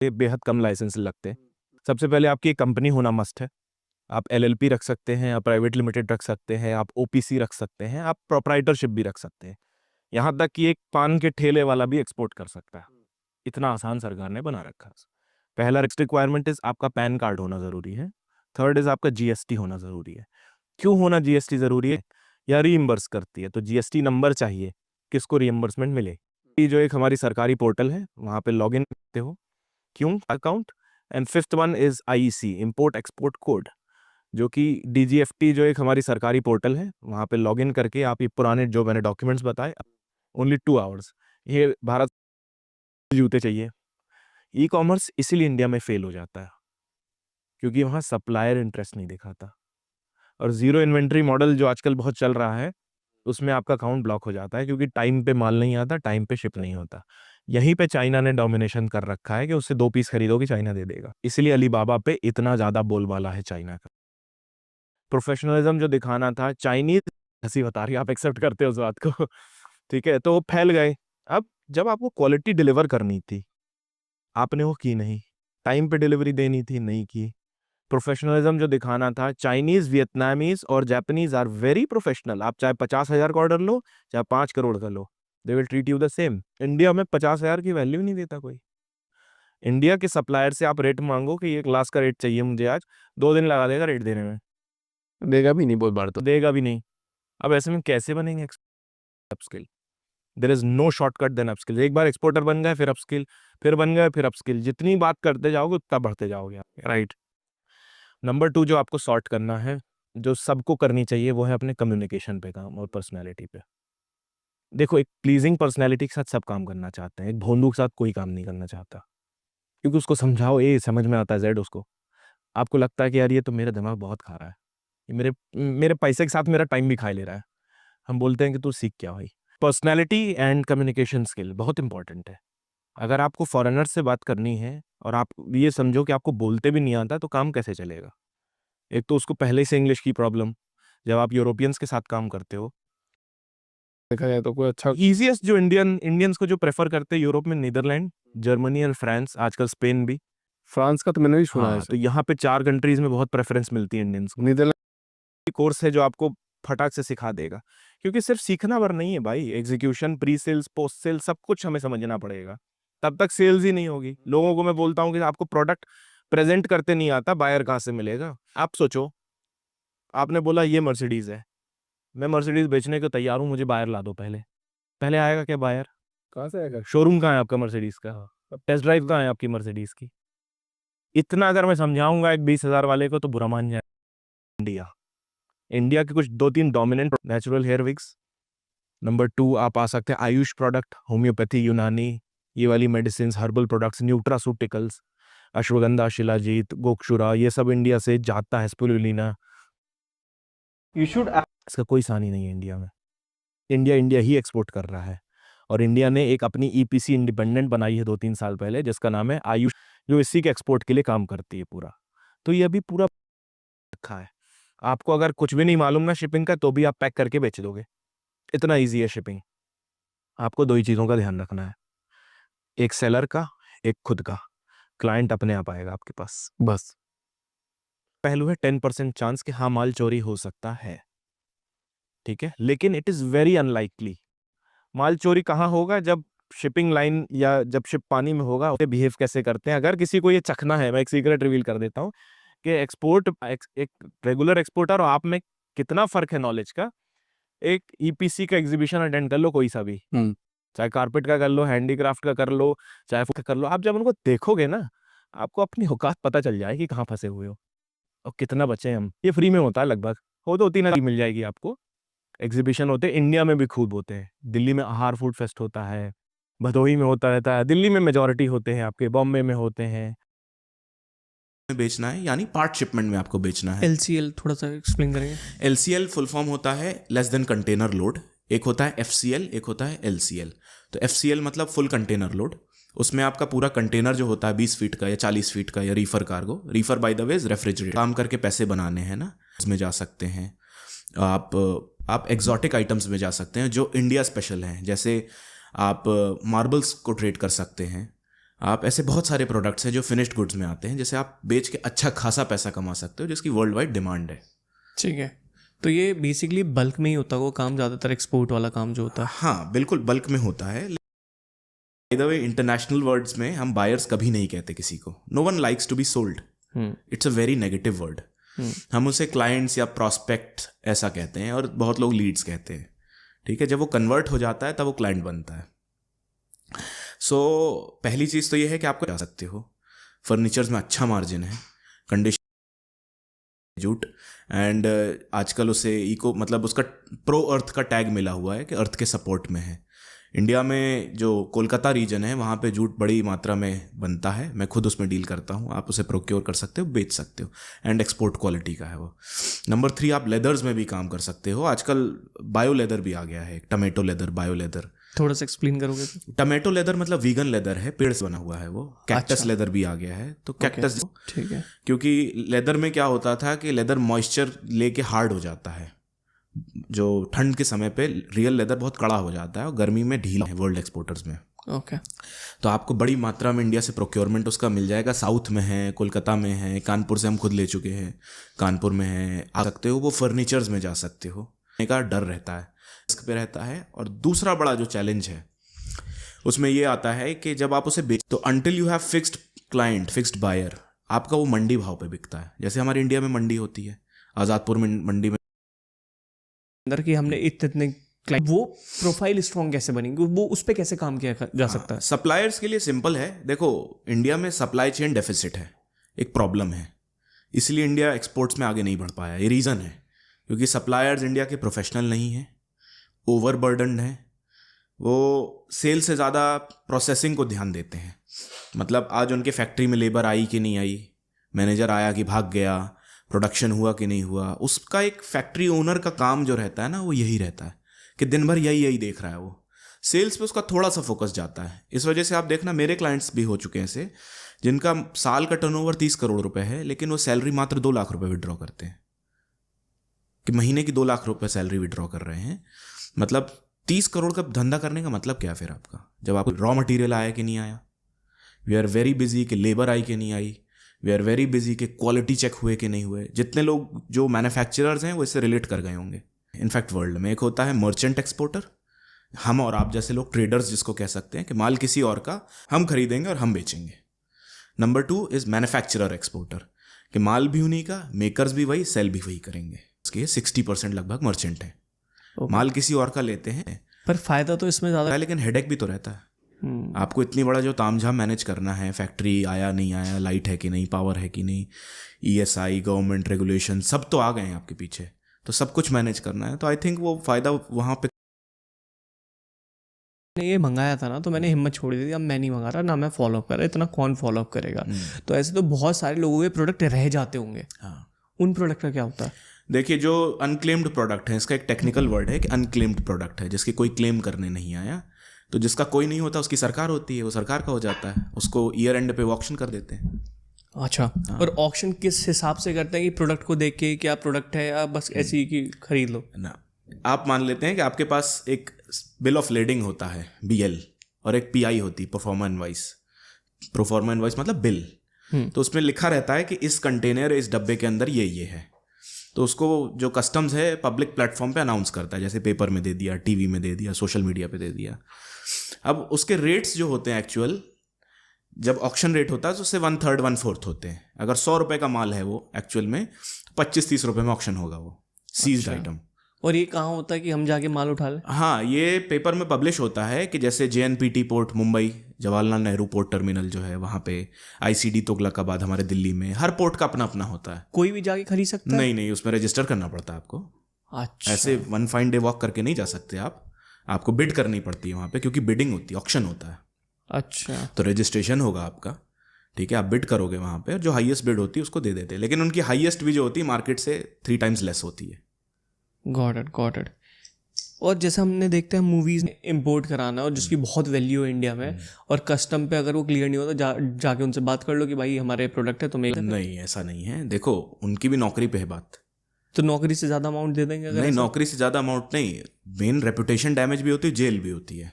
ये बेहद कम लाइसेंस लगते हैं। सबसे पहले आपकी एक कंपनी होना मस्ट है। आप एलएलपी रख सकते हैं, आप प्राइवेट लिमिटेड रख सकते हैं, आप ओपीसी रख सकते हैं, आप प्रोप्राइटरशिप भी रख सकते हैं। यहाँ तक कि एक पान के ठेले वाला भी एक्सपोर्ट कर सकता है। इतना आसान सरकार ने बना रखा है। पहला रिक्वायरमेंट इज आपका पैन कार्ड होना जरूरी है। थर्ड इज आपका जीएसटी होना जरूरी है। क्यों होना जीएसटी जरूरी है? या रीइंबर्स करती है तो जीएसटी नंबर चाहिए, किसको रीइंबर्समेंट मिले। ये जो एक हमारी सरकारी पोर्टल है वहां पे लॉग इन करते हो, क्यों account. And fifth one is IEC, import export code, जो कि डीजीएफटी जो एक हमारी सरकारी पोर्टल है वहां पे लॉग इन करके आप ये पुराने जो मैंने डॉक्यूमेंट्स बताए, ओनली 2 आवर्स, ये भारत जूते चाहिए। ई कॉमर्स इसीलिए इंडिया में फेल हो जाता है क्योंकि वहां सप्लायर इंटरेस्ट नहीं दिखाता। और जीरो इन्वेंट्री मॉडल जो आजकल बहुत चल रहा है उसमें आपका अकाउंट ब्लॉक हो जाता है क्योंकि टाइम पे माल नहीं आता, टाइम पे शिप नहीं होता। यहीं पे चाइना ने डोमिनेशन कर रखा है कि उससे 2 पीस खरीदोगे चाइना दे देगा, इसलिए अलीबाबा पे इतना ज्यादा बोलबाला है चाइना का। प्रोफेशनलिज्म जो दिखाना था, चाइनीज हंसी बता रही है, आप एक्सेप्ट करते हो उस बात को ठीक है, तो वो फैल गए। अब जब आपको क्वालिटी डिलीवर करनी थी आपने वो की नहीं, टाइम पे डिलीवरी देनी थी नहीं की। प्रोफेशनलिज्म जो दिखाना था, चाइनीज, वियतनामीज और जापानीज आर वेरी प्रोफेशनल। आप चाहे 50,000 का ऑर्डर लो चाहे 5 करोड़ का लो, they will treat you the same. India में 50,000 की वैल्यू नहीं देता कोई। इंडिया के सप्लायर से आप रेट मांगो कि 1 लाख का रेट चाहिए मुझे आज, 2 दिन लगा देगा रेट देने में, देगा भी नहीं, बहुत बार तो देगा भी नहीं। अब ऐसे में कैसे बनेंगे upskill? There is no shortcut then upskill. एक बार एक्सपोर्टर बन गए फिर अपस्किल, फिर बन गए फिर अपस्किल, जितनी बात करते जाओगे उतना बढ़ते जाओगे, राइट। नंबर 2 जो आपको सॉर्ट करना है, जो सबको करनी चाहिए, वो है अपने कम्युनिकेशन पे काम और पर्सनैलिटी पे। देखो, एक प्लीजिंग पर्सनैलिटी के साथ सब काम करना चाहते हैं, एक भोंदू के साथ कोई काम नहीं करना चाहता, क्योंकि उसको समझाओ ए समझ में आता है जेड उसको। आपको लगता है कि यार ये तो मेरा दिमाग बहुत खा रहा है, ये मेरे मेरे पैसे के साथ मेरा टाइम भी खाई ले रहा है। हम बोलते हैं कि तू सीख क्या भाई। पर्सनैलिटी एंड कम्युनिकेशन स्किल बहुत इंपॉर्टेंट है। अगर आपको फॉरेनर से बात करनी है और आप ये समझो कि आपको बोलते भी नहीं आता, तो काम कैसे चलेगा? एक तो उसको पहले से इंग्लिश की प्रॉब्लम, जब आप यूरोपियंस के साथ काम करते हो। देखा जाए तो कोई अच्छा ईजिएस्ट जो इंडियंस को जो प्रेफर करते हैं यूरोप में, नीदरलैंड, जर्मनी और फ्रांस, आजकल स्पेन भी। फ्रांस का तो मैंने भी सुना है। हाँ, तो यहाँ पे 4 कंट्रीज में बहुत प्रेफरेंस मिलती है इंडियंस को। नीदरलैंड कोर्स है जो आपको फटाक से सिखा देगा, क्योंकि सिर्फ सीखना भर नहीं है भाई, execution, pre sales, post sales, सब कुछ हमें समझना पड़ेगा। तब तक सेल्स ही नहीं होगी। लोगों को मैं बोलता हूँ कि आपको प्रोडक्ट प्रेजेंट करते नहीं आता, बायर कहाँ से मिलेगा? आप सोचो, आपने बोला ये मर्सिडीज है, मैं मर्सिडीज बेचने को तैयार हूँ, मुझे बायर ला दो। पहले पहले आएगा क्या बायर? कहाँ से आएगा? शोरूम कहाँ है आपका मर्सिडीज का? टेस्ट ड्राइव कहाँ है आपकी मर्सिडीज की? इतना अगर मैं समझाऊंगा एक 20,000 वाले को तो बुरा मान जाए। इंडिया के कुछ 2-3 dominant natural hair wigs. Number 2 आप आ सकते हैं आयुष प्रोडक्ट, होम्योपैथी, यूनानी, ये वाली medicine, herbal products, nutraceuticals, ashwagandha, shilajit, gokshura, ये सब इंडिया से जाता है। स्पिरुलिना, You should इसका कोई सानी नहीं है इंडिया में। इंडिया ही एक्सपोर्ट कर रहा है। और इंडिया ने एक अपनी ईपीसी इंडिपेंडेंट बनाई है 2-3 साल पहले, जिसका नाम है आयुष, जो इसी के एक्सपोर्ट के लिए काम करती है पूरा। तो ये अभी पूरा रखा है। आपको अगर कुछ भी नहीं मालूम ना शिपिंग का, तो भी आप पैक करके बेच दोगे, इतना ईजी है शिपिंग। आपको 2 ही चीज़ों का ध्यान रखना है, एक सेलर का, एक खुद का। क्लाइंट अपने आप आएगा आपके पास, बस। पहलू है 10% चांस कि हाँ माल चोरी हो सकता है, ठीक है, लेकिन इट इज़ वेरी अनलाइकली। माल चोरी कहाँ होगा? जब शिपिंग लाइन या जब शिप पानी में होगा, उसे बिहेव कैसे करते हैं। अगर किसी को ये चखना है, मैं एक सीक्रेट रिवील कर देता हूँ कि एक रेगुलर एक्सपोर्टर और आप में कितना फर्क है नॉलेज का। एक ईपीसी का एग्जीबिशन अटेंड कर लो, कोई सा भी, चाहे कारपेट का कर लो, हैंडीक्राफ्ट का कर लो, चाहे फूड का कर लो, आप जब उनको देखोगे ना, आपको अपनी औकात पता चल जाएगी कहाँ फंसे हुए हो और कितना बचे हम। ये फ्री में होता है लगभग, हो 2-3 हज़ार मिल जाएगी आपको। एग्जीबिशन होते हैं इंडिया में भी खूब होते हैं। दिल्ली में आहार फूड फेस्ट होता है, भदोही में होता रहता है, दिल्ली में मेजॉरिटी होते हैं, आपके बॉम्बे में होते हैं। बेचना है यानी पार्ट शिपमेंट में आपको बेचना है। LCL थोड़ा सा एक्सप्लेन करेंगे। LCL फुल फॉर्म होता है लेस देन कंटेनर लोड। एक होता है FCL, एक होता है LCL। तो FCL मतलब फुल कंटेनर लोड, उसमें आपका पूरा कंटेनर जो होता है 20 फीट का या 40 फीट का, या Reifer cargo. Reifer bye the way refrigerator. काम करके पैसे बनाने हैं ना, उसमें जा सकते हैं आप एग्जॉटिक आइटम्स में जा सकते हैं जो इंडिया स्पेशल हैं, जैसे आप मार्बल्स को ट्रेड कर सकते हैं, आप ऐसे बहुत सारे प्रोडक्ट्स हैं जो फिनिश्ड गुड्स में आते हैं, जैसे आप बेच के अच्छा खासा पैसा कमा सकते हो, जिसकी वर्ल्ड वाइड डिमांड है। ठीक है, तो ये बेसिकली बल्क में ही होता है वो काम, ज़्यादातर एक्सपोर्ट वाला काम जो होता है। हाँ बिल्कुल बल्क में होता है। By the way international words में हम बायर्स कभी नहीं कहते किसी को। No one likes to be sold, it's a very negative word. हम उसे क्लाइंट्स या प्रोस्पेक्ट ऐसा कहते हैं, और बहुत लोग लीड्स कहते हैं। ठीक है, जब वो कन्वर्ट हो जाता है तब वो क्लाइंट बनता है। सो पहली चीज़ तो ये है कि आपको जा सकते हो, फर्नीचर्स में अच्छा मार्जिन है, कंडीशन जूट, एंड आजकल उसे इको मतलब उसका प्रो अर्थ का टैग मिला हुआ है कि अर्थ के सपोर्ट में है। इंडिया में जो कोलकाता रीजन है वहाँ पे जूट बड़ी मात्रा में बनता है, मैं खुद उसमें डील करता हूँ। आप उसे प्रोक्योर कर सकते हो, बेच सकते हो, एंड एक्सपोर्ट क्वालिटी का है वो। नंबर 3, आप लेदर्स में भी काम कर सकते हो। आजकल बायो लेदर भी आ गया है, टमेटो लेदर, बायो लेदर। थोड़ा सा एक्सप्लेन करोगे? टमेटो लेदर मतलब वीगन लेदर है, पेड़ से बना हुआ है वो। कैक्टस अच्छा। लेदर भी आ गया है, तो कैक्टस ठीक है। क्योंकि लेदर में क्या होता था कि लेदर मॉइस्चर लेके हार्ड हो जाता है, जो ठंड के समय पे रियल लेदर बहुत कड़ा हो जाता है और गर्मी में ढीला है वर्ल्ड एक्सपोर्टर्स में। ओके। तो आपको बड़ी मात्रा में इंडिया से प्रोक्योरमेंट उसका मिल जाएगा। साउथ में है, कोलकाता में है, कानपुर से हम खुद ले चुके हैं, कानपुर में है, आ सकते हो। वो फर्नीचर्स में जा सकते हो, का डर रहता है, रिस्क पे रहता है। और दूसरा बड़ा जो चैलेंज है उसमें ये आता है कि जब आप उसे बेच, तो until you have fixed client, fixed buyer, आपका वो मंडी भाव पे बिकता है। जैसे हमारे इंडिया में मंडी होती है, आज़ादपुर में मंडी में अंदर की हमने इतने क्लाइंट, वो प्रोफाइल स्ट्रॉन्ग कैसे बनेंगे, वो उस पर कैसे काम किया जा सकता है? सप्लायर्स के लिए सिंपल है। देखो, इंडिया में सप्लाई चेन डेफिसिट है, एक प्रॉब्लम है, इसलिए इंडिया एक्सपोर्ट्स में आगे नहीं बढ़ पाया। ये रीज़न है क्योंकि सप्लायर्स इंडिया के प्रोफेशनल नहीं हैं, ओवरबर्डन्ड हैं। वो सेल से ज़्यादा प्रोसेसिंग को ध्यान देते हैं। मतलब आज उनके फैक्ट्री में लेबर आई कि नहीं आई, मैनेजर आया कि भाग गया, प्रोडक्शन हुआ कि नहीं हुआ, उसका एक फैक्ट्री ओनर का काम जो रहता है ना, वो यही रहता है कि दिन भर यही देख रहा है वो। सेल्स पे उसका थोड़ा सा फोकस जाता है। इस वजह से आप देखना, मेरे क्लाइंट्स भी हो चुके हैं ऐसे, जिनका साल का टर्नओवर 30 करोड़ रुपए है, लेकिन वो सैलरी मात्र 2 लाख रुपए विड्रॉ करते हैं, कि महीने की 2 लाख रुपए सैलरी विड्रॉ कर रहे हैं। मतलब 30 करोड़ का धंधा करने का मतलब क्या फिर आपका, जब आपको रॉ मटेरियल आया कि नहीं आया, वी आर वेरी बिजी कि लेबर आई कि नहीं आई, वी आर वेरी बिजी कि क्वालिटी चेक हुए कि नहीं हुए। जितने लोग जो मैन्युफैक्चरर्स हैं वो इससे रिलेट कर गए होंगे। इनफैक्ट वर्ल्ड में एक होता है मर्चेंट एक्सपोर्टर, हम और आप जैसे लोग ट्रेडर्स जिसको कह सकते हैं, कि माल किसी और का हम खरीदेंगे और हम बेचेंगे। नंबर 2 इज मैन्युफैक्चरर एक्सपोर्टर, कि माल भी उन्हीं का, मेकर्स भी वही, सेल भी वही करेंगे। इसके 60% लगभग मर्चेंट है, माल किसी और का लेते हैं। पर फायदा तो इसमें ज़्यादा है, लेकिन हेडेक भी तो रहता है। आपको इतनी बड़ा जो तामझाम मैनेज करना है, फैक्ट्री आया नहीं आया, लाइट है कि नहीं, पावर है कि नहीं, ESI, गवर्नमेंट रेगुलेशन सब तो आ गए हैं आपके पीछे, तो सब कुछ मैनेज करना है। तो आई थिंक वो फायदा वहाँ पे। मैंने ये मंगाया था ना, तो मैंने हिम्मत छोड़ दी थी, अब मैं नहीं मंगा रहा, ना मैं फॉलो अप कर रहा, इतना कौन फॉलो अप करेगा। तो ऐसे तो बहुत सारे लोगों के प्रोडक्ट रह जाते होंगे। हाँ, उन प्रोडक्ट का क्या होता है? देखिए, जो अनक्लेम्ड प्रोडक्ट है, इसका एक टेक्निकल वर्ड है कि अनक्लेम्ड प्रोडक्ट है, जिसके कोई क्लेम करने नहीं आया। तो जिसका कोई नहीं होता उसकी सरकार होती है, वो सरकार का हो जाता है, उसको ईयर एंड पे ऑक्शन कर देते हैं। अच्छा। और ऑक्शन किस हिसाब से करते हैं, कि प्रोडक्ट को देख के क्या प्रोडक्ट है, या बस ऐसी ही कि खरीद लो ना? आप मान लेते हैं कि आपके पास एक बिल ऑफ लेडिंग होता है, BL, और एक PI होती है, परफॉर्मा इनवाइस। परफॉर्मा इनवाइस मतलब बिल। तो उसमें लिखा रहता है कि इस कंटेनर, इस डब्बे के अंदर ये है। तो उसको जो कस्टम्स है पब्लिक प्लेटफॉर्म पे अनाउंस करता है, जैसे पेपर में दे दिया, टीवी में दे दिया, सोशल मीडिया पे दे दिया। अब उसके रेट्स जो होते हैं एक्चुअल, जब ऑक्शन रेट होता है तो उससे 1/3 1/4 होते हैं। अगर 100 रुपये का माल है वो एक्चुअल में, 25-30 रुपये में ऑक्शन होगा वो सीज्ड आइटम। और ये कहाँ होता है कि हम जाके माल उठा लें? हाँ, ये पेपर में पब्लिश होता है कि जैसे JNPT port Mumbai, Jawaharlal Nehru port terminal जो है वहाँ पे, ICD तुगलकाबाद हमारे दिल्ली में, हर पोर्ट का अपना अपना होता है। कोई भी जाके खरीद सकता है? नहीं, उसमें रजिस्टर करना पड़ता है आपको। अच्छा। ऐसे वन फाइन डे वॉक करके नहीं जा सकते आप, आपको बिड करनी पड़ती है वहाँ पे, क्योंकि बिडिंग होती है, ऑक्शन होता है। अच्छा। तो रजिस्ट्रेशन होगा आपका, ठीक है, आप बिड करोगे वहाँ पे, और जो हाईएस्ट बिड होती है उसको दे देते हैं। लेकिन उनकी हाईएस्ट भी जो होती है मार्केट से 3 टाइम्स लेस होती है। Got it. और जैसे हमने देखते हैं मूवीज इंपोर्ट कराना, और जिसकी बहुत वैल्यू है इंडिया में, और कस्टम पे अगर वो क्लियर नहीं होता, जाके उनसे बात कर लो कि भाई हमारे प्रोडक्ट है तो नहीं, ऐसा नहीं है। देखो, उनकी भी नौकरी पे है बात। तो नौकरी से ज़्यादा अमाउंट दे देंगे अगर नहीं, नौकरी से ज़्यादा अमाउंट नहीं, मेन रेपुटेशन डैमेज भी होती है, जेल भी होती है।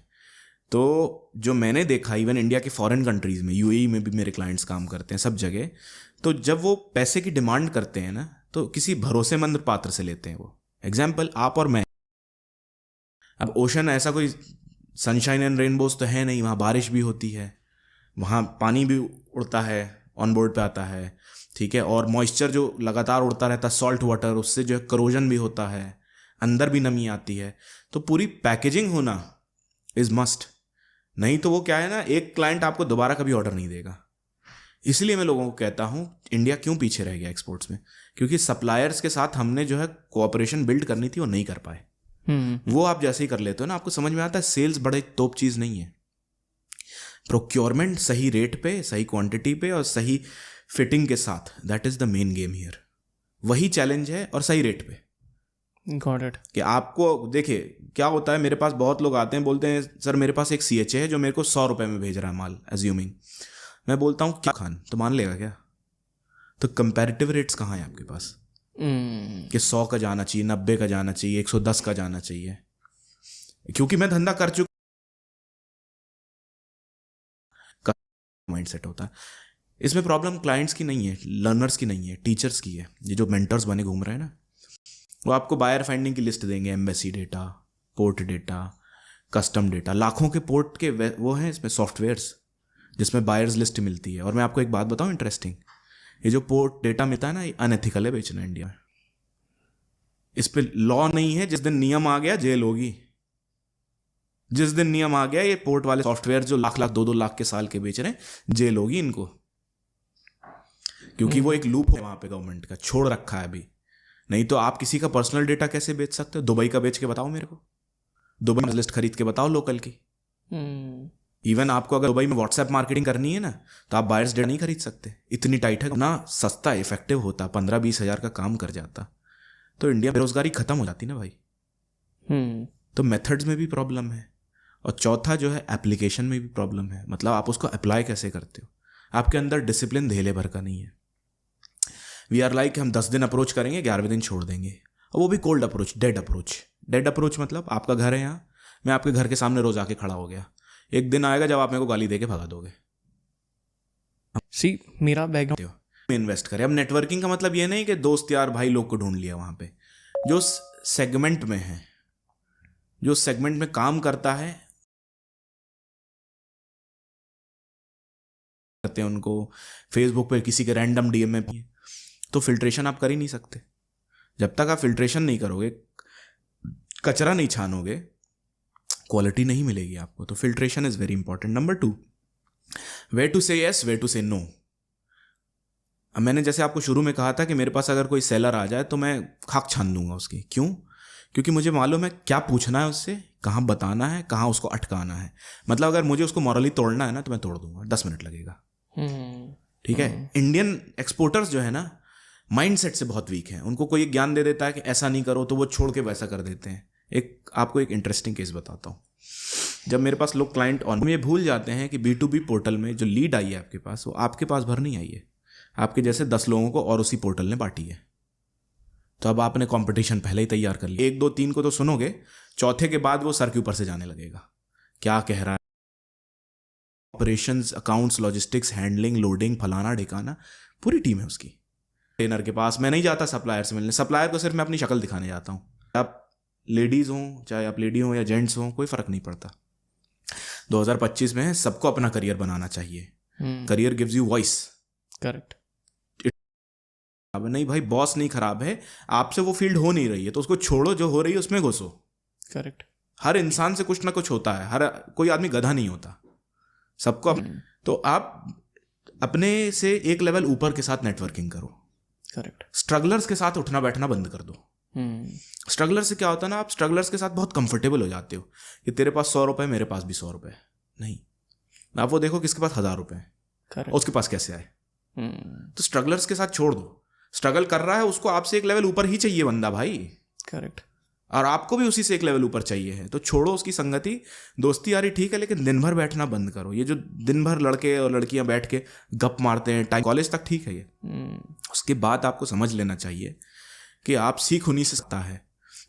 तो जो मैंने देखा इवन इंडिया के फॉरेन कंट्रीज में, यूएई में भी मेरे क्लाइंट्स काम करते हैं सब जगह, तो जब वो पैसे की डिमांड करते हैं ना तो किसी भरोसेमंद पात्र से लेते हैं वो। एग्जाम्पल आप और मैं। अब ओशन ऐसा कोई सनशाइन एंड रेनबोज तो है नहीं, वहाँ बारिश भी होती है, वहाँ पानी भी उड़ता है, ऑन बोर्ड पे आता है, ठीक है, और मॉइस्चर जो लगातार उड़ता रहता है, सॉल्ट वाटर, उससे जो है करोजन भी होता है, अंदर भी नमी आती है। तो पूरी पैकेजिंग होना इज मस्ट, नहीं तो वो क्या है ना, एक क्लाइंट आपको दोबारा कभी ऑर्डर नहीं देगा। इसलिए मैं लोगों को कहता हूँ इंडिया क्यों पीछे रह गया एक्सपोर्ट्स में, क्योंकि सप्लायर्स के साथ हमने जो है कोऑपरेशन बिल्ड करनी थी वो नहीं कर पाए। वो आप जैसे ही कर लेते हो ना, आपको समझ में आता है सेल्स बड़े तोप चीज नहीं है। प्रोक्योरमेंट सही रेट पे, सही क्वांटिटी पे और सही फिटिंग के साथ, that is the main game here. वही चैलेंज है, और सही रेट पे। Got it. कि आपको देखिए क्या होता है, मेरे पास बहुत लोग आते हैं बोलते हैं सर मेरे पास एक CHA है जो मेरे को 100 रुपए में भेज रहा है माल, एज्यूमिंग। मैं बोलता हूँ क्या खान, तो मान लेगा क्या? तो कंपैरेटिव रेट्स कहाँ है आपके पास कि 100 का जाना चाहिए, 90 का जाना चाहिए, 110 का जाना चाहिए? क्योंकि मैं धंधा कर चुका, माइंडसेट होता है। इसमें प्रॉब्लम क्लाइंट्स की नहीं है, लर्नर्स की नहीं है, टीचर्स की है। ये जो मेंटर्स बने घूम रहे हैं ना, वो आपको बायर फाइंडिंग की लिस्ट देंगे, embassy data, port data, custom data, लाखों के पोर्ट के वो हैं इसमें सॉफ्टवेयर्स जिसमें बायर्स लिस्ट मिलती है। और मैं आपको एक बात बताऊं इंटरेस्टिंग, ये जो पोर्ट डेटा मिलता है ना, ये अनएथिकल है बेचना इंडिया में। इस पे लॉ नहीं है, जिस दिन नियम आ गया जेल होगी। जिस दिन नियम आ गया ये पोर्ट वाले सॉफ्टवेयर जो लाख लाख 2-2 लाख के साल के बेच रहे हैं, जेल होगी इनको, क्योंकि वो एक लूप है वहां पे गवर्नमेंट का छोड़ रखा है अभी। नहीं तो आप किसी का पर्सनल डेटा कैसे बेच सकते हो? दुबई का बेच के बताओ मेरे को, दुबई में लिस्ट खरीद के बताओ लोकल की। इवन आपको अगर दुबई में व्हाट्सएप मार्केटिंग करनी है ना, तो आप बायर्स डेटा नहीं खरीद सकते, इतनी टाइट है ना। सस्ता इफेक्टिव होता, 15-20 हज़ार का काम कर जाता, तो इंडिया में बेरोजगारी खत्म हो जाती ना भाई। तो मेथड्स में भी प्रॉब्लम है, और चौथा जो है एप्लीकेशन में भी प्रॉब्लम है। मतलब आप उसको अप्लाई कैसे करते हो, आपके अंदर डिसिप्लिन धेले भर का नहीं है। वी आर लाइक हम 10 दिन अप्रोच करेंगे, 11वें दिन छोड़ देंगे, और वो भी cold approach, dead approach. Dead approach मतलब आपका घर है यहाँ, मैं आपके घर के सामने रोज आके खड़ा हो गया, एक दिन आएगा जब आप मेरे को गाली दे के भगा दोगे। मेरा बैकग्राउंड इन्वेस्ट करें। अब नेटवर्किंग का मतलब ये नहीं कि दोस्त यार भाई लोग को ढूंढ लिया वहां पे, जो सेगमेंट में है, जो सेगमेंट में काम करता है, करते हैं उनको फेसबुक पे किसी के रैंडम DM में भी, तो फिल्ट्रेशन आप कर ही नहीं सकते। जब तक आप फिल्ट्रेशन नहीं करोगे, कचरा नहीं छानोगे, क्वालिटी नहीं मिलेगी आपको। तो filtration is very important. Number 2, way to say yes, way to say no. अब मैंने जैसे आपको शुरू में कहा था कि मेरे पास अगर कोई सेलर आ जाए तो मैं खाक छान दूंगा उसकी। क्यों? क्योंकि मुझे मालूम है क्या पूछना है उससे, कहाँ बताना है, कहाँ उसको अटकाना है। मतलब अगर मुझे उसको मॉरली तोड़ना है ना, तो मैं तोड़ दूंगा, 10 मिनट लगेगा। ठीक है। इंडियन एक्सपोर्टर्स जो है ना, माइंडसेट से बहुत वीक है। उनको कोई ज्ञान दे देता है कि ऐसा नहीं करो, तो वो छोड़ के वैसा कर देते हैं। आपको एक इंटरेस्टिंग केस बताता हूँ। जब मेरे पास लोग क्लाइंट ऑन, ये भूल जाते हैं कि B2B पोर्टल में जो लीड आई है आपके पास, वो आपके पास भर नहीं आई है, आपके जैसे 10 लोगों को और उसी पोर्टल ने बांटी है। तो अब आपने कंपटीशन पहले ही तैयार कर लिया। 1, 2, 3 को तो सुनोगे, चौथे के बाद वो सर के ऊपर से जाने लगेगा, क्या कह रहा है, operations, accounts, logistics, handling, loading, फलाना ढिकाना, पूरी टीम है उसकी। ट्रेनर के पास मैं नहीं जाता सप्लायर से मिलने, सप्लायर को सिर्फ मैं अपनी शक्ल दिखाने जाता हूँ। आप लेडीज हों, चाहे आप लेडी हों या जेंट्स हों, कोई फर्क नहीं पड़ता। 2025 में है, सबको अपना करियर बनाना चाहिए। Career gives you voice. Correct. नहीं भाई, बॉस नहीं खराब है, आपसे वो फील्ड हो नहीं रही है तो उसको छोड़ो, जो हो रही है उसमें घुसो। करेक्ट। हर इंसान से कुछ ना कुछ होता है, हर कोई आदमी गधा नहीं होता, सबको तो आप अपने से एक लेवल ऊपर के साथ नेटवर्किंग करो। करेक्ट। स्ट्रगलर्स के साथ उठना बैठना बंद कर दो। स्ट्रगलर से क्या होता है ना, आप स्ट्रगलर्स के साथ बहुत कंफर्टेबल हो जाते हो कि तेरे पास 100 रुपए, मेरे पास भी 100 रुपए। नहीं, आप वो देखो किसके पास 1000 रुपए और उसके पास कैसे आए। तो स्ट्रगलर्स के साथ छोड़ दो। स्ट्रगल कर रहा है, उसको आपसे एक लेवल ऊपर ही चाहिए बंदा भाई। करेक्ट। और आपको भी उसी से एक लेवल ऊपर चाहिए है, तो छोड़ो उसकी संगति। दोस्ती यारी ठीक है, लेकिन दिन भर बैठना बंद करो। ये जो दिन भर लड़के और लड़कियां बैठ के गप मारते हैं, टाइम कॉलेज तक ठीक है ये, उसके बाद आपको समझ लेना चाहिए कि आप सीख उन्हीं से सकता है।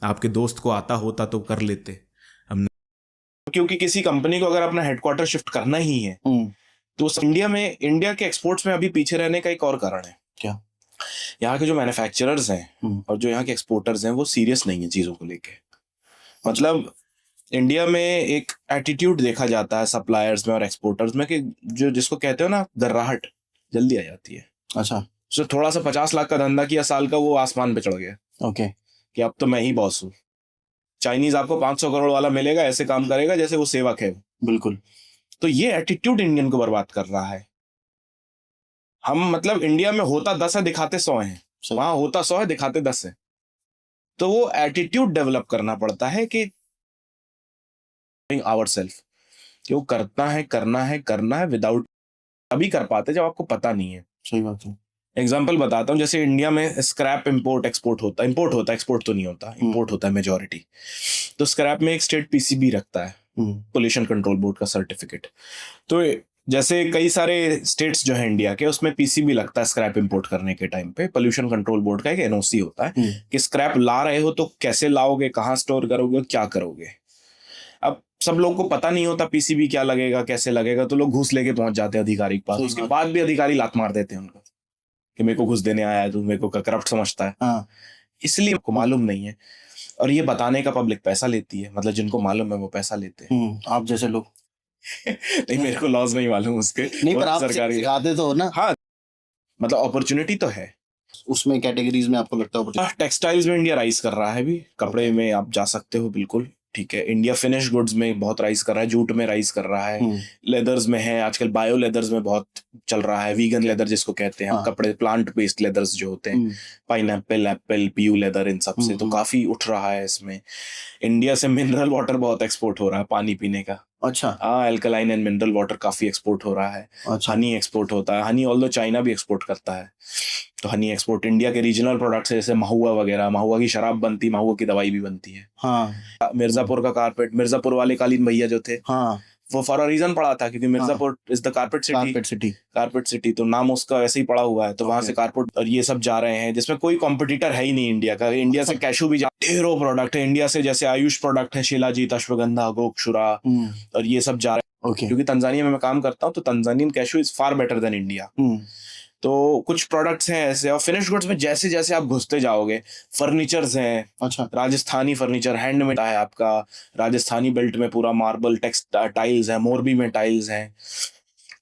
आपके दोस्त को आता होता तो कर लेते, क्योंकि किसी कंपनी को अगर अपना हेडक्वार्टर शिफ्ट करना ही है तो इंडिया के एक्सपोर्ट्स में अभी पीछे रहने का एक और कारण है। क्या? यहाँ के जो मैन्युफैक्चरर्स हैं और जो यहाँ के एक्सपोर्टर्स हैं वो सीरियस नहीं है चीजों को लेके। मतलब इंडिया में एक एटीट्यूड देखा जाता है सप्लायर्स में और एक्सपोर्टर्स में कि जो जिसको कहते हो ना गर्राहट जल्दी आ जाती है। अच्छा, तो थोड़ा सा 50 लाख का धंधा किया साल का, वो आसमान पे चढ़ गया ओके, कि अब तो मैं ही बॉस हूँ। चाइनीज आपको 500 करोड़ वाला मिलेगा, ऐसे काम करेगा जैसे वो सेवक है। बिल्कुल। तो ये एटीट्यूड इंडियन को बर्बाद कर रहा है। हम मतलब इंडिया में होता 10 है दिखाते 100 हैं, वहां होता 100 है दिखाते 10 है। तो वो एटीट्यूड डेवलप करना पड़ता है कि आवरसेल्फ कि वो करना है विदाउट, अभी कर पाते जब आपको पता नहीं है। सही बात है। एग्जाम्पल बताता हूँ, जैसे इंडिया में स्क्रैप इंपोर्ट एक्सपोर्ट होता है, एक्सपोर्ट तो नहीं होता, इंपोर्ट होता है मेजोरिटी। तो स्क्रैप में एक स्टेट पीसीबी रखता है, पोल्यूशन कंट्रोल बोर्ड का सर्टिफिकेट। तो जैसे कई सारे स्टेट्स जो है इंडिया के, उसमें पीसीबी लगता है स्क्रैप इंपोर्ट करने के टाइम पे। पोल्यूशन कंट्रोल बोर्ड का एक एनओसी होता है कि स्क्रैप ला रहे हो तो कैसे लाओगे, कहाँ स्टोर करोगे, क्या करोगे। अब सब लोगों को पता नहीं होता पीसीबी क्या लगेगा, कैसे लगेगा, तो लोग घूस लेके पहुंच जाते हैं अधिकारी के पास। उसके बाद भी अधिकारी लात मार देते हैं उनको कि मेरे को घुस देने आया है, तू मेरे को करप्ट समझता है। हाँ। इसलिए को मालूम नहीं है, और ये बताने का पब्लिक पैसा लेती है। मतलब जिनको मालूम है वो पैसा लेते हैं। आप जैसे लोग नहीं, मेरे को लॉज नहीं मालूम उसके, नहीं, पर आप सरकारी सिखाते तो हो ना। हाँ, मतलब अपॉर्चुनिटी तो है उसमें कैटेगरीज में आपको लगता है? टेक्सटाइल्स में इंडिया राइज कर रहा है अभी, कपड़े में आप जा सकते हो बिल्कुल, ठीक है। इंडिया फिनिश गुड्स में बहुत राइज कर रहा है, जूट में राइज कर रहा है, लेदर्स में है आजकल, बायो लेदर्स में बहुत चल रहा है, वीगन लेदर जिसको कहते हैं। कपड़े प्लांट बेस्ड लेदर्स जो होते हैं, पाइनएप्पल, एप्पल, पीयू लेदर, इन सब से तो काफी उठ रहा है। इसमें इंडिया से मिनरल वाटर बहुत एक्सपोर्ट हो रहा है, पानी पीने का। अच्छा। हाँ, अल्कलाइन एंड मिनरल वाटर काफी एक्सपोर्ट हो रहा है। अच्छा। हनी एक्सपोर्ट होता है, हनी ऑल्दो चाइना भी एक्सपोर्ट करता है। तो हनी एक्सपोर्ट इंडिया के रीजनल प्रोडक्ट्स है, जैसे महुआ वगैरह, महुआ की शराब बनती, महुआ की दवाई भी बनती है। हाँ। मिर्जापुर का कारपेट, मिर्जापुर वाले कालीन भैया जो थे, हाँ, वो फॉर अ रीजन पड़ा था क्योंकि Mirzapur is the carpet city, तो नाम उसका वैसे ही पड़ा हुआ है। तो वहां से कारपेट और ये सब जा रहे हैं, जिसमें कोई कॉम्पिटिटर है ही नहीं इंडिया का। इंडिया से कैशू भी ढेरों प्रोडक्ट है इंडिया से, जैसे आयुष प्रोडक्ट है, शिलाजीत, अश्वगंधा, गोक्षुरा, और ये सब जा रहे हैं। क्योंकि तंजानिया में मैं काम करता हूँ, तो Tanzanian cashew is far better than India. तो कुछ प्रोडक्ट्स हैं ऐसे, और फिनिश गुड्स में जैसे जैसे आप घुसते जाओगे, फर्नीचर्स हैं। अच्छा। राजस्थानी फर्नीचर हैंडमेड है आपका, राजस्थानी बेल्ट में पूरा मार्बल टाइल्स है, मोरबी में टाइल्स हैं।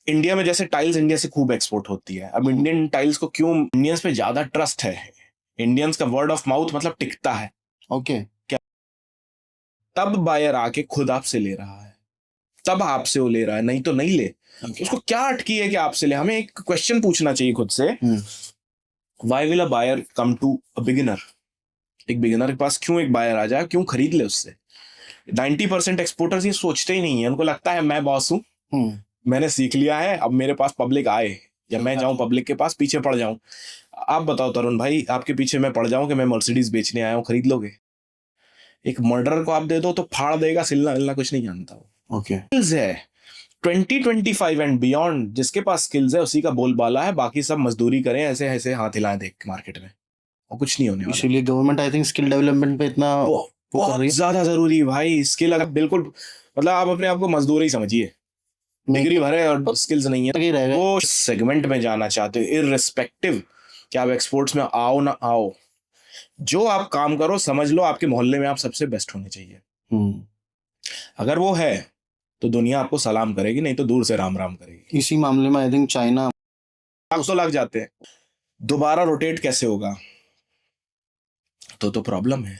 इंडिया में जैसे टाइल्स इंडिया से खूब एक्सपोर्ट होती है। अब इंडियन टाइल्स को क्यों इंडियंस पे ज्यादा ट्रस्ट है, इंडियंस का वर्ड ऑफ माउथ मतलब टिकता है। ओके। क्या तब बायर आके खुद आपसे ले रहा है, तब आपसे वो ले रहा है, नहीं तो नहीं ले। उसको क्या अटकी है कि आपसे ले? हमें एक क्वेश्चन पूछना चाहिए खुद से, why will a buyer come to a beginner? एक बिगिनर के पास क्यों एक बायर आ जाए, क्यों खरीद ले उससे? 90% एक्सपोर्टर्स ये सोचते ही नहीं है। उनको लगता है मैं बॉस हूँ, मैंने सीख लिया है, अब मेरे पास पब्लिक आए या मैं जाऊं पब्लिक के पास, पीछे पड़ जाऊं। आप बताओ तरुण भाई, आपके पीछे मैं पड़ जाऊं कि मैं मर्सिडीज बेचने आया हूं, खरीद लोगे? एक मर्डरर को आप दे दो तो फाड़ देगा, सिलना मिलना कुछ नहीं जानता वो। ओके। स्किल्स है 2025 एंड बियॉन्ड, जिसके पास स्किल्स है उसी का बोलबाला है। बाकी सब मजदूरी करें, ऐसे ऐसे हाथ हिलाएं देख के मार्केट में, और कुछ नहीं होने वाला। इसीलिए government I think skill development पे इतना बहुत ज्यादा जरूरी भाई। स्किल अगर बिल्कुल, मतलब आप अपने आप को मजदूर ही समझिए, डिग्री भरे और स्किल्स नहीं है, वो सेगमेंट में जाना चाहते हो, इररिस्पेक्टिव कि आप एक्सपोर्ट्स में आओ ना आओ, जो आप काम करो समझ लो आपके मोहल्ले में आप सबसे बेस्ट होने चाहिए। अगर वो है तो दुनिया आपको सलाम करेगी, नहीं तो दूर से राम राम करेगी। इसी मामले में आई थिंक चाइना तो लग जाते हैं, दोबारा रोटेट कैसे होगा? तो प्रॉब्लम है।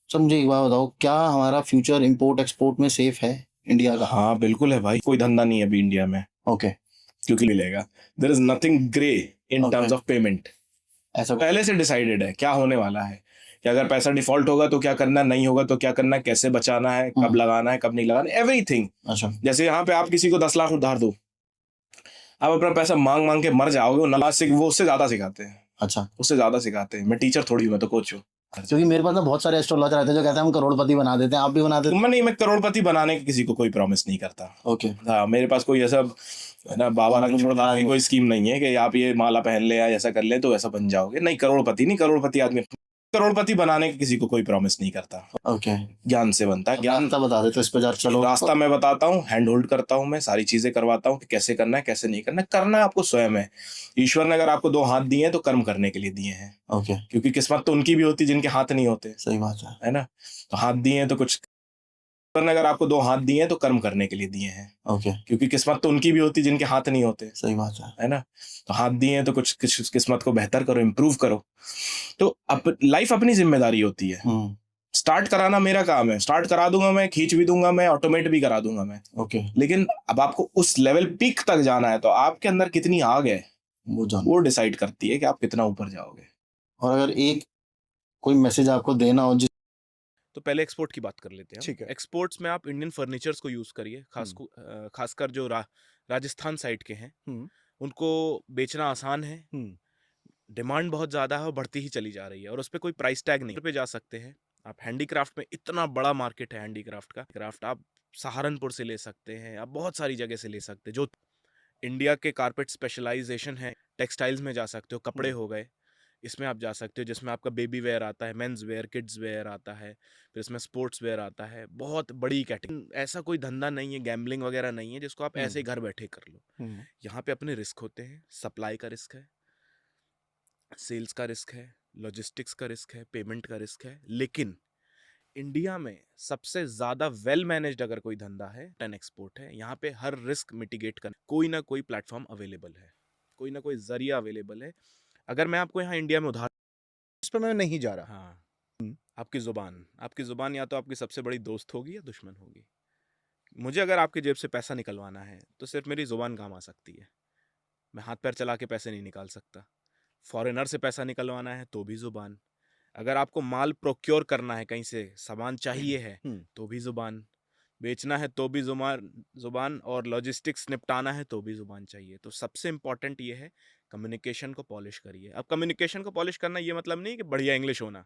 समझे, एक बात बताओ, क्या हमारा फ्यूचर इंपोर्ट एक्सपोर्ट में सेफ है इंडिया का? हाँ बिल्कुल है भाई, कोई धंधा नहीं है अभी इंडिया में। ओके। क्योंकि मिलेगा, there is nothing grey in terms of payment. ऐसा पहले से डिसाइडेड है क्या होने वाला है, कि अगर पैसा डिफॉल्ट होगा तो क्या करना, नहीं होगा तो क्या करना, कैसे बचाना है, कब लगाना है, कब नहीं लगाना, एवरीथिंग। अच्छा। जैसे यहाँ पे आप किसी को 10 लाख उधार दो, आप अपना पैसा मांग मांग के मर जाओगे, वो उससे ज्यादा सिखाते हैं। अच्छा। उससे ज्यादा सिखाते हैं। मैं टीचर थोड़ी हूँ, मैं तो कोच हूँ। क्योंकि मेरे पास ना बहुत सारे एस्ट्रोलॉजर रहते हैं जो कहते हैं हम करोड़पति बना देते हैं, आप भी बना देते हैं? मैं करोड़पति बनाने की किसी को कोई प्रॉमिस नहीं करता। ओके। हाँ, मेरे पास कोई ऐसा ना बाबा लक्ष्मणदास की कोई स्कीम नहीं है कि आप ये माला पहन ले या ऐसा कर ले तो ऐसा बन जाओगे। नहीं, करोड़पति नहीं, करोड़पति आदमी करोड़पति बनाने की किसी को कोई प्रॉमिस नहीं करता, ओके, ज्ञान से बनता है। ज्ञान रास्ता बता दे तो इस पे जा चलो। रास्ता मैं बताता हूँ, हैंड होल्ड करता हूँ, मैं सारी चीजें करवाता हूँ कि कैसे करना है कैसे नहीं करना है। करना आपको स्वयं है। ईश्वर ने अगर आपको 2 हाथ दिए हैं तो कर्म करने के लिए दिए हैं, ओके, क्योंकि किस्मत तो उनकी भी होती है जिनके हाथ नहीं होते, सही बात है। है ना। तो हाथ दिए हैं तो कुछ, ईश्वर ने अगर आपको 2 हाथ दिए हैं तो कर्म करने के लिए दिए हैं, ओके, क्योंकि किस्मत तो उनकी भी होती है जिनके हाथ नहीं होते, सही बात है ना। तो हाथ दिए हैं तो कुछ किस्मत को बेहतर करो, इम्प्रूव करो। तो लाइफ अपनी जिम्मेदारी होती है। है। स्टार्ट कराना मेरा काम है, स्टार्ट करा दूंगा मैं, खींच भी दूंगा मैं, ऑटोमेट भी करा दूंगा मैं। ओके, लेकिन अब आपको उस लेवल पीक तक जाना है तो आपके अंदर कितनी आग है वो जान। वो डिसाइड करती है कि आप कितना ऊपर जाओगे। और अगर एक कोई मैसेज आपको देना हो जिस तो पहले एक्सपोर्ट की बात कर लेते हैं। ठीक है। एक्सपोर्ट्स में आप इंडियन फर्नीचर्स को यूज करिए, खासकर जो राजस्थान साइड के हैं हम्म, उनको बेचना आसान है। हम्म, डिमांड बहुत ज़्यादा है और बढ़ती ही चली जा रही है और उस पर कोई प्राइस टैग नहीं पे जा सकते हैं आप। हैंडीक्राफ्ट में इतना बड़ा मार्केट है हैंडीक्राफ्ट का। क्राफ्ट आप सहारनपुर से ले सकते हैं, आप बहुत सारी जगह से ले सकते हैं। जो इंडिया के कारपेट स्पेशलाइजेशन है, टेक्सटाइल्स में जा सकते हो, कपड़े हो गए, इसमें आप जा सकते हो, जिसमें आपका बेबी वेयर आता है, मेंस वेयर, किड्स वेयर आता है, फिर इसमें स्पोर्ट्स वेयर आता है। बहुत बड़ी कैटेगरी। ऐसा कोई धंधा नहीं है, गैम्बलिंग वगैरह नहीं है जिसको आप ऐसे ही घर बैठे कर लो। यहाँ पे अपने रिस्क होते हैं, सप्लाई का रिस्क है, सेल्स का रिस्क है, लॉजिस्टिक्स का रिस्क है, पेमेंट का रिस्क है। लेकिन इंडिया में सबसे ज्यादा वेल मैनेज्ड अगर कोई धंधा है, टन एक्सपोर्ट है। यहाँ पे हर रिस्क मिटिगेट कर कोई ना कोई प्लेटफॉर्म अवेलेबल है, कोई ना कोई जरिया अवेलेबल है। अगर मैं आपको यहाँ इंडिया में उदाहरण, इस पर मैं नहीं जा रहा। हाँ, आपकी जुबान या तो आपकी सबसे बड़ी दोस्त होगी या दुश्मन होगी। मुझे अगर आपकी जेब से पैसा निकलवाना है तो सिर्फ मेरी जुबान काम आ सकती है, मैं हाथ पैर चला के पैसे नहीं निकाल सकता। फॉरेनर से पैसा निकलवाना है तो भी जुबान, अगर आपको माल प्रोक्योर करना है, कहीं से सामान चाहिए है तो भी जुबान, बेचना है तो भी जुबान, और लॉजिस्टिक्स निपटाना है तो भी जुबान चाहिए। तो सबसे इंपॉर्टेंट ये है, कम्युनिकेशन को पॉलिश करिए। अब कम्युनिकेशन को पॉलिश करना ये मतलब नहीं कि बढ़िया इंग्लिश होना,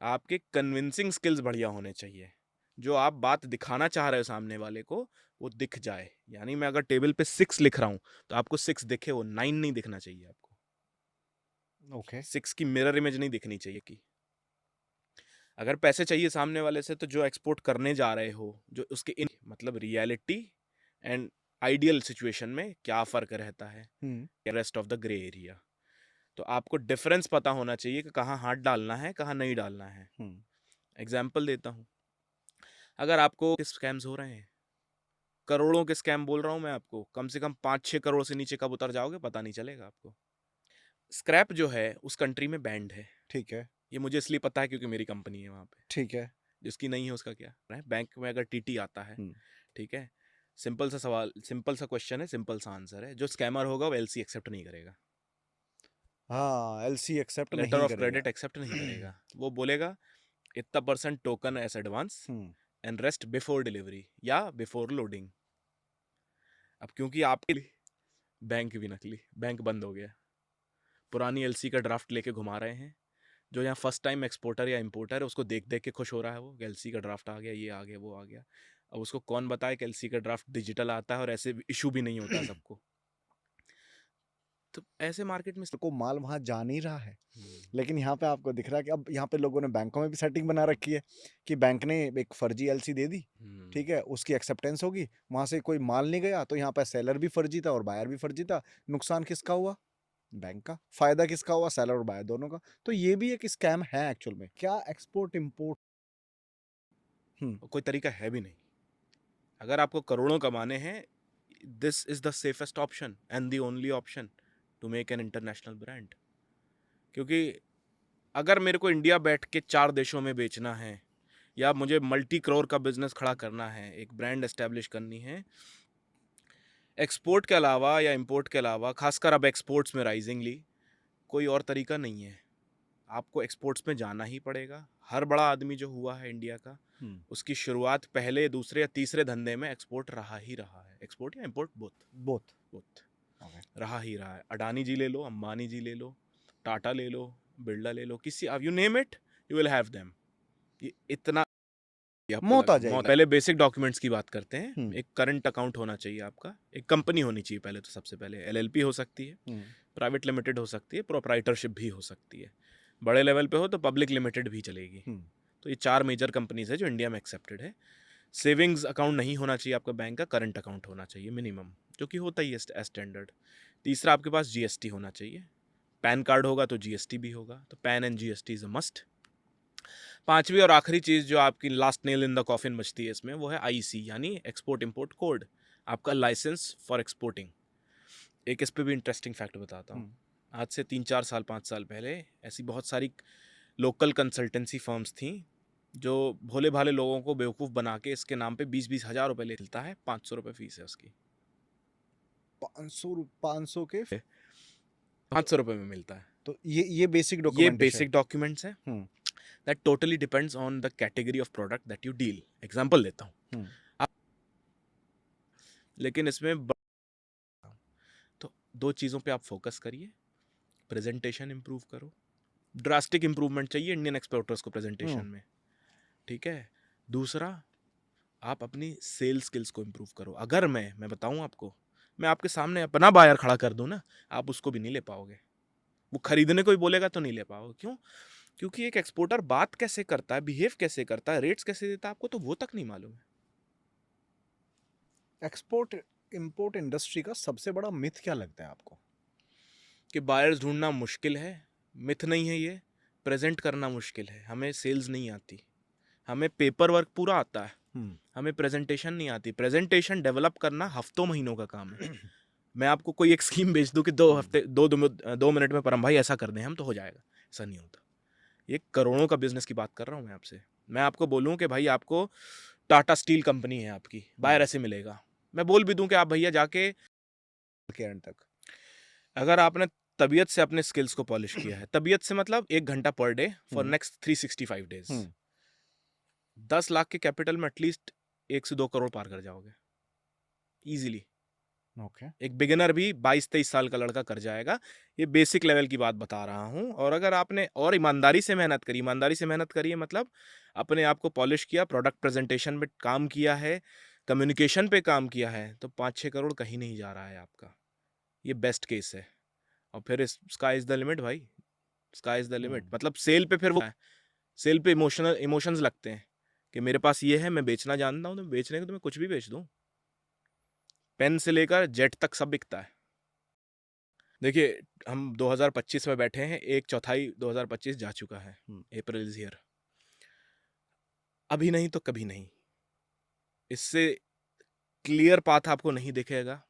आपके कन्विंसिंग स्किल्स बढ़िया होने चाहिए। जो आप बात दिखाना चाह रहे हो सामने वाले को वो दिख जाए। यानी मैं अगर टेबल पे 6 लिख रहा हूँ तो आपको 6 दिखे, वो 9 नहीं दिखना चाहिए आपको। ओके, 6 की मिरर इमेज नहीं दिखनी चाहिए कि अगर पैसे चाहिए सामने वाले से तो जो एक्सपोर्ट करने जा रहे हो, जो उसके इन मतलब रियलिटी एंड आइडियल सिचुएशन में क्या फ़र्क रहता है, rest of the grey area. तो आपको डिफरेंस पता होना चाहिए कि कहाँ हाथ डालना है, कहाँ नहीं डालना है। एग्जाम्पल देता हूँ, अगर आपको स्कैम्स हो रहे हैं, करोड़ों के स्कैम बोल रहा हूँ मैं आपको, कम से कम 5-6 करोड़ से नीचे कब उतर जाओगे पता नहीं चलेगा आपको। स्क्रैप जो है उस कंट्री में बैंड है, ठीक है, ये मुझे इसलिए पता है क्योंकि मेरी कंपनी है वहाँ पे। ठीक है, जिसकी नहीं है उसका क्या है। बैंक में अगर टीटी आता है, ठीक है, सिंपल सा सवाल, सिंपल सा क्वेश्चन है, सिंपल सा आंसर है, जो स्कैमर होगा वो एलसी एक्सेप्ट नहीं करेगा, हाँ, एलसी एक्सेप्ट नहीं लेटर ऑफ करेगा। क्रेडिट एक्सेप्ट नहीं करेगा। वो बोलेगा इतना % token S advance and rest before delivery या बिफोर लोडिंग। अब क्योंकि आपके लिए बैंक भी नकली, बैंक बंद हो गया, पुरानी एलसी का ड्राफ्ट लेके घुमा रहे हैं। जो यहाँ फर्स्ट टाइम एक्सपोर्टर या इंपोर्टर है उसको देख देख के खुश हो रहा है, वो एलसी का ड्राफ्ट आ गया, ये आ गया, वो आ गया। अब उसको कौन बताए कि एलसी का ड्राफ्ट डिजिटल आता है और ऐसे इशू भी नहीं होता सबको। तो ऐसे मार्केट में को माल वहां जा नहीं रहा है, लेकिन यहाँ पे आपको दिख रहा है कि अब यहाँ पे लोगों ने बैंकों में भी सेटिंग बना रखी है कि बैंक ने एक फर्जी एलसी दे दी, ठीक है, उसकी एक्सेप्टेंस होगी, वहां से कोई माल नहीं गया तो यहाँ पे सेलर भी फर्जी था और बायर भी फर्जी था। नुकसान किसका हुआ? बैंक का। फायदा किसका हुआ? सेलर और बायर दोनों का। तो ये भी एक स्कैम है एक्चुअल में। क्या एक्सपोर्ट इंपोर्ट कोई तरीका है भी नहीं। अगर आपको करोड़ों कमाने हैं, this is the safest option and the only option to make an international brand. क्योंकि अगर मेरे को इंडिया बैठ के 4 देशों में बेचना है या मुझे मल्टी करोड़ का बिजनेस खड़ा करना है, एक ब्रांड एस्टेब्लिश करनी है, एक्सपोर्ट के अलावा या इंपोर्ट के अलावा, खासकर अब एक्सपोर्ट्स में राइजिंगली, कोई और तरीका नहीं है। आपको एक्सपोर्ट्स में जाना ही पड़ेगा। हर बड़ा आदमी जो हुआ है इंडिया का, उसकी शुरुआत पहले, दूसरे या तीसरे धंधे में एक्सपोर्ट रहा ही रहा है। एक्सपोर्ट या इंपोर्ट बोथ रहा ही रहा है। अडानी जी ले लो, अंबानी जी ले लो, टाटा ले लो, बिरला ले लो, किसी you name it you will have them. ये इतना मौत आ जाएगी। पहले बेसिक डॉक्यूमेंट्स की बात करते हैं। एक करंट अकाउंट होना चाहिए आपका, एक कंपनी होनी चाहिए पहले तो, सबसे पहले एलएलपी हो सकती है, प्राइवेट लिमिटेड हो सकती है, प्रोप्राइटरशिप भी हो सकती है। बड़े लेवल पे हो तो पब्लिक लिमिटेड भी चलेगी। हम्म। तो ये 4 मेजर कंपनीज है जो इंडिया में एक्सेप्टेड है। सेविंग्स अकाउंट नहीं होना चाहिए आपका बैंक का, करंट अकाउंट होना चाहिए मिनिमम, जो कि होता ही है स्टैंडर्ड। तीसरा, आपके पास जीएसटी होना चाहिए। पैन कार्ड होगा तो जीएसटी भी होगा, तो pan and GST is a must. पांचवी और आखिरी चीज़ जो आपकी last nail in the coffin बचती है इसमें, वो है आईसी यानी एक्सपोर्ट इंपोर्ट कोड, आपका लाइसेंस फॉर एक्सपोर्टिंग। एक इस पे भी इंटरेस्टिंग फैक्ट बताता हूँ। आज से 3-4 साल 5 साल पहले ऐसी बहुत सारी लोकल कंसल्टेंसी फर्म्स थी जो भोले भाले लोगों को बेवकूफ़ बना के इसके नाम पे 20-20 हज़ार रुपये लेता है। 500 रुपये फीस है उसकी। 500 के 500 रुपये में मिलता है। तो ये बेसिक ये डॉक्यूमेंट बेसिक डॉक्यूमेंट्स हैं। Hmm. That totally depends on the category of product that you deal. Example देता हूँ, लेकिन इसमें तो 2 चीज़ों पे आप फोकस करिए। प्रेजेंटेशन इंप्रूव करो, ड्रास्टिक इंप्रूवमेंट चाहिए इंडियन एक्सपोर्टर्स को प्रेजेंटेशन में, ठीक है। दूसरा, आप अपनी सेल्स स्किल्स को इंप्रूव करो। अगर मैं बताऊं आपको, मैं आपके सामने अपना बायर खड़ा कर दूं ना, आप उसको भी नहीं ले पाओगे। वो खरीदने को ही बोलेगा तो नहीं ले पाओगे। क्यों? क्योंकि एक एक्सपोर्टर बात कैसे करता है, बिहेव कैसे करता है, रेट्स कैसे देता है, आपको तो वो तक नहीं मालूम है। एक्सपोर्ट इंपोर्ट इंडस्ट्री का सबसे बड़ा मिथ क्या लगता है आपको? कि बायर्स ढूंढना मुश्किल है। मिथ नहीं है ये, प्रेजेंट करना मुश्किल है। हमें सेल्स नहीं आती, हमें पेपर वर्क पूरा आता है, हमें प्रेजेंटेशन नहीं आती। प्रेजेंटेशन डेवलप करना हफ्तों महीनों का काम है। मैं आपको कोई एक स्कीम बेच दूं कि 2 मिनट में परम भाई ऐसा कर दें हम, तो हो जाएगा, ऐसा नहीं होता। ये करोड़ों का बिजनेस की बात कर रहा हूँ मैं आपसे। मैं आपको बोलूँ कि भाई आपको टाटा स्टील कंपनी है आपकी, बायर ऐसे मिलेगा। मैं बोल भी दूं कि आप भैया जाके के एंड तक अगर आपने तबीयत से अपने स्किल्स को पॉलिश किया है, तबीयत से मतलब 1 घंटा per day for next 365 days, 10 lakh के कैपिटल में एटलीस्ट 1 से 2 करोड़ पार कर जाओगे इजीली। ओके। एक बिगिनर भी 22-23 साल का लड़का कर जाएगा। ये बेसिक लेवल की बात बता रहा हूँ। और अगर आपने और ईमानदारी से मेहनत करिए मतलब अपने आप को पॉलिश किया, प्रोडक्ट प्रेजेंटेशन में काम किया है, कम्युनिकेशन पे काम किया है, तो 5-6 करोड़ कहीं नहीं जा रहा है आपका। ये बेस्ट केस है। और फिर स्काई इज द लिमिट भाई, स्काई इज द लिमिट। मतलब सेल पे फिर वो सेल पे इमोशंस लगते हैं कि मेरे पास ये है, मैं बेचना जानता हूँ, तो बेचने को तो मैं कुछ भी बेच दूँ। पेन से लेकर जेट तक सब बिकता है। देखिए, हम 2025 में बैठे हैं, 1/4 2025 जा चुका है। April is here. अभी नहीं तो कभी नहीं। इससे क्लियर पाथ आपको नहीं दिखेगा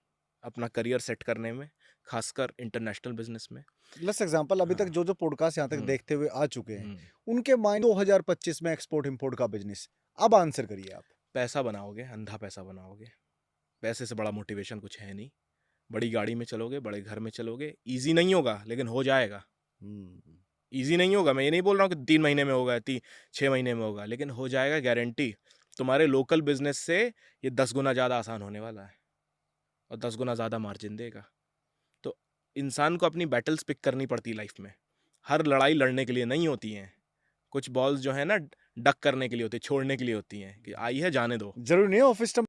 अपना करियर सेट करने में, खासकर इंटरनेशनल बिजनेस में। लेट्स एग्जांपल, अभी तक जो पॉडकास्ट यहाँ तक देखते हुए आ चुके हैं, उनके माइंड 2025 में एक्सपोर्ट इंपोर्ट का बिजनेस, अब आंसर करिए आप। पैसा बनाओगे, अंधा पैसा बनाओगे। पैसे से बड़ा मोटिवेशन कुछ है नहीं। बड़ी गाड़ी में चलोगे, बड़े घर में चलोगे। ईजी नहीं होगा लेकिन हो जाएगा। ईजी नहीं होगा, मैं ये नहीं बोल रहा हूँ कि 3 महीने में होगा, 6 महीने में होगा, लेकिन हो जाएगा गारंटी। तुम्हारे लोकल बिजनेस से ये 10 गुना ज़्यादा आसान होने वाला है और 10 गुना ज़्यादा मार्जिन देगा। तो इंसान को अपनी बैटल्स पिक करनी पड़ती है लाइफ में। हर लड़ाई लड़ने के लिए नहीं होती हैं। कुछ बॉल्स जो है ना, डक करने के लिए होती है, छोड़ने के लिए होती हैं कि आई है जाने दो। जरूरी नहीं है ऑफिस